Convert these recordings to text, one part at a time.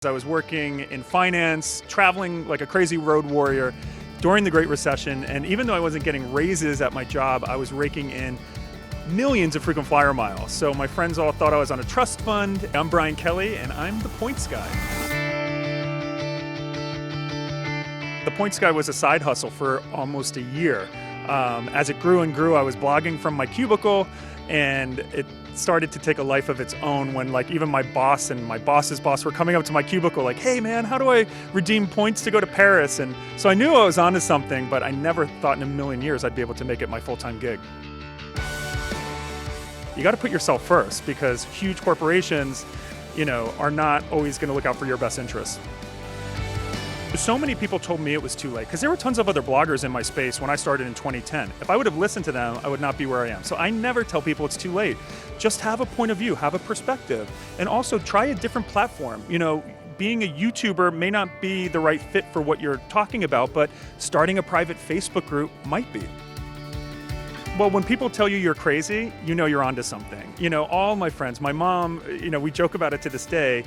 I was working in finance, traveling like a crazy road warrior during the Great Recession, and even though I wasn't getting raises at my job, I was raking in millions of frequent flyer miles. So my friends all thought I was on a trust fund. I'm Brian Kelly, and I'm the points guy. The points guy was a side hustle for almost a year. As it grew and grew, I was blogging from my cubicle, and it started to take a life of its own when even my boss and my boss's boss were coming up to my cubicle like, hey man, how do I redeem points to go to Paris? And so I knew I was onto something, but I never thought in a million years I'd be able to make it my full-time gig. You got to put yourself first, because huge corporations, are not always going to look out for your best interests. So many people told me it was too late, because there were tons of other bloggers in my space when I started in 2010. If I would have listened to them, I would not be where I am. So I never tell people it's too late. Just have a point of view, have a perspective, and also try a different platform. Being a YouTuber may not be the right fit for what you're talking about, but starting a private Facebook group might be. Well, when people tell you you're crazy, you're onto something. All my friends, my mom, we joke about it to this day.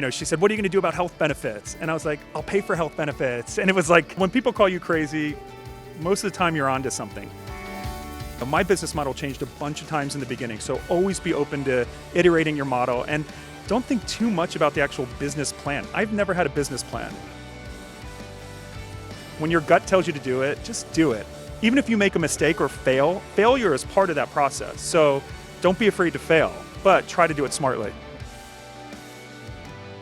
She said, what are you going to do about health benefits? And I was like, I'll pay for health benefits. And it was like, when people call you crazy, most of the time you're onto something. My business model changed a bunch of times in the beginning, so always be open to iterating your model, and don't think too much about the actual business plan. I've never had a business plan. When your gut tells you to do it, just do it. Even if you make a mistake or fail, failure is part of that process. So don't be afraid to fail, but try to do it smartly.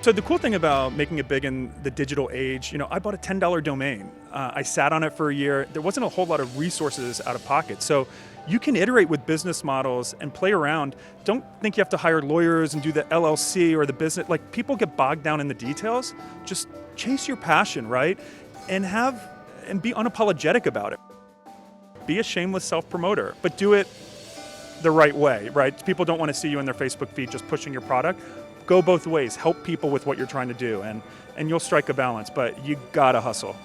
So the cool thing about making it big in the digital age, I bought a $10 domain. I sat on it for a year. There wasn't a whole lot of resources out of pocket. So you can iterate with business models and play around. Don't think you have to hire lawyers and do the LLC or the business. People get bogged down in the details. Just chase your passion, right? And be unapologetic about it. Be a shameless self-promoter, but do it the right way, right? People don't want to see you in their Facebook feed just pushing your product. Go both ways. Help people with what you're trying to do, and you'll strike a balance, but you gotta hustle.